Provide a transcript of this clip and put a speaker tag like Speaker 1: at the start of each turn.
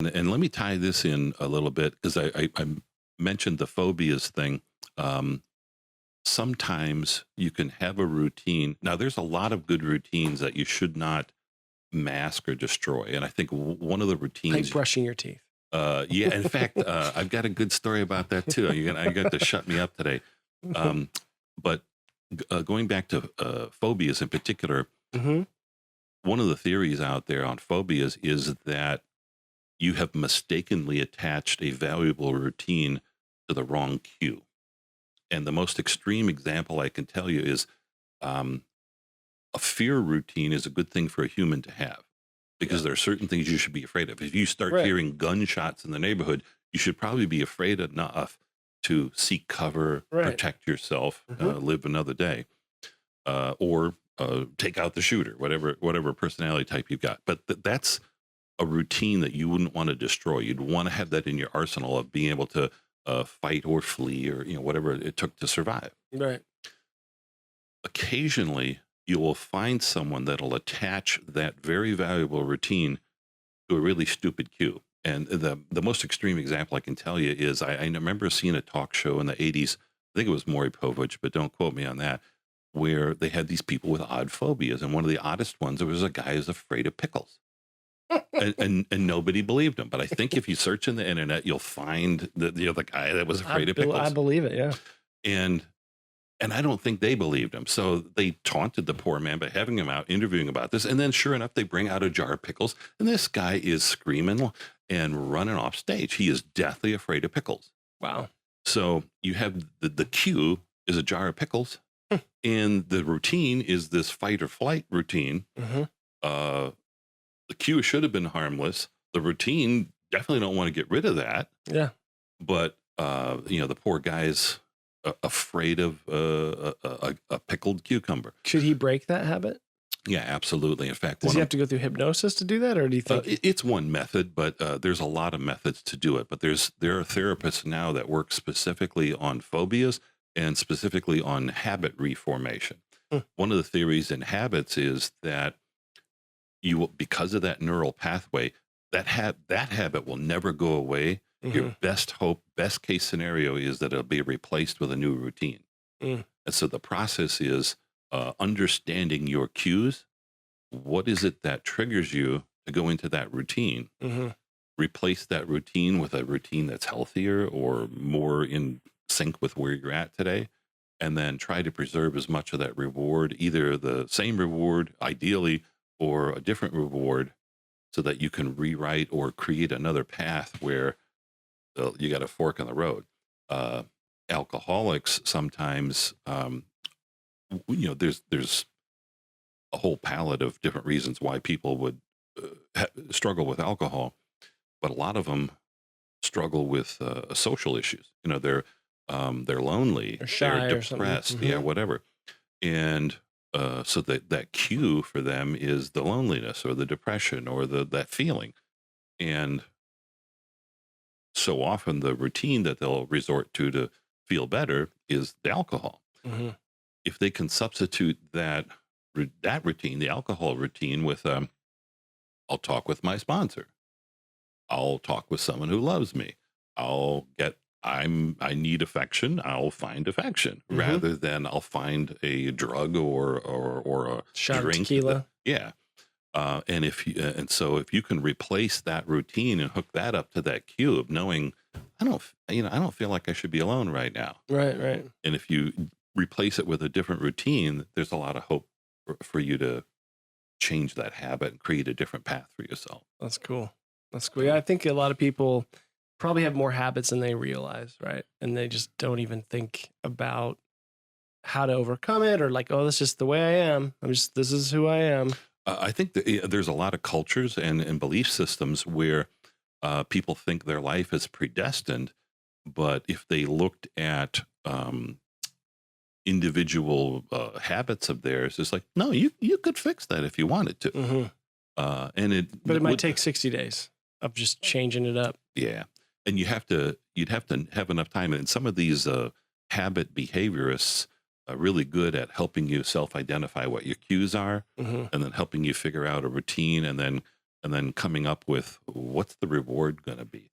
Speaker 1: And let me tie this in a little bit because I mentioned the phobias thing. Um, Sometimes you can have a routine. Now, there's a lot of good routines that you should not mask or destroy. And I think one of the
Speaker 2: Like
Speaker 1: routines,
Speaker 2: brushing your teeth.
Speaker 1: yeah, in fact, I've got a good story about that too. I got to shut me up today. Um, but going back to phobias in particular,
Speaker 2: Mm-hmm.
Speaker 1: one of the theories out there on phobias is that you have mistakenly attached a valuable routine to the wrong cue. And the most extreme example I can tell you is um, a fear routine is a good thing for a human to have because there are certain things you should be afraid of. If you start
Speaker 2: Right.
Speaker 1: hearing gunshots in the neighborhood, you should probably be afraid enough to seek cover,
Speaker 2: Right.
Speaker 1: protect yourself, live another day, or take out the shooter, whatever personality type you've got. But that's a routine that you wouldn't want to destroy. You'd want to have that in your arsenal of being able to fight or flee or whatever it took to survive.
Speaker 2: Right.
Speaker 1: Occasionally, you will find someone that'll attach that very valuable routine to a really stupid cue. And the most extreme example I can tell you is I remember seeing a talk show in the 80s. I think it was Maury Povich, but don't quote me on that, where they had these people with odd phobias. And one of the oddest ones, there was a guy who's afraid of pickles. and nobody believed him. But I think if you search in the internet, you'll find the guy that was afraid of pickles.
Speaker 2: I believe it, yeah.
Speaker 1: And I don't think they believed him. So they taunted the poor man by having him out interviewing about this. And then sure enough, they bring out a jar of pickles. And this guy is screaming and running off stage. He is deathly afraid of pickles.
Speaker 2: Wow.
Speaker 1: So you have the cue is a jar of pickles. And the routine is this fight or flight routine. The cue should have been harmless. The routine, definitely don't want to get rid of that.
Speaker 2: Yeah.
Speaker 1: But, the poor guy's afraid of a pickled cucumber.
Speaker 2: Should he break that habit?
Speaker 1: Yeah, absolutely. In fact,
Speaker 2: does he have to go through hypnosis to do that, or do you think
Speaker 1: it's one method? But there's a lot of methods to do it. But there are therapists now that work specifically on phobias and specifically on habit reformation. One of the theories in habits is that you will, because of that neural pathway, that habit will never go away. Your best case scenario is that it'll be replaced with a new routine. And so the process is understanding your cues. What is it that triggers you to go into that routine? Replace that routine with a routine that's healthier or more in sync with where you're at today. And then try to preserve as much of that reward, either the same reward, ideally, or a different reward, so that you can rewrite or create another path where you got a fork in the road. Alcoholics sometimes, there's a whole palette of different reasons why people would struggle with alcohol, but a lot of them struggle with social issues. They're lonely,
Speaker 2: Or shy
Speaker 1: they're
Speaker 2: or something.
Speaker 1: depressed, yeah, whatever. And so that cue for them is the loneliness or the depression or that feeling. And so often the routine that they'll resort to feel better is the alcohol. If they can substitute that routine, the alcohol routine, with I'll talk with my sponsor, I'll talk with someone who loves me, I need affection, I'll find affection, rather than I'll find a drug or a
Speaker 2: shot
Speaker 1: drink.
Speaker 2: of tequila.
Speaker 1: Yeah. And so if you can replace that routine and hook that up to that cue of knowing, I don't feel like I should be alone right now.
Speaker 2: Right.
Speaker 1: And if you replace it with a different routine, there's a lot of hope for you to change that habit and create a different path for yourself.
Speaker 2: That's cool. Yeah, I think a lot of people probably have more habits than they realize, right? And they just don't even think about how to overcome it, or like, oh, that's just the way I am. This is who I am.
Speaker 1: I think that there's a lot of cultures and belief systems where people think their life is predestined, but if they looked at individual habits of theirs, it's like, no, you could fix that if you wanted to.
Speaker 2: But it might take 60 days of just changing it up.
Speaker 1: Yeah, and you'd have to have enough time. And some of these habit behaviorists are really good at helping you self-identify what your cues are, and then helping you figure out a routine, and then and then coming up with what's the reward going to be.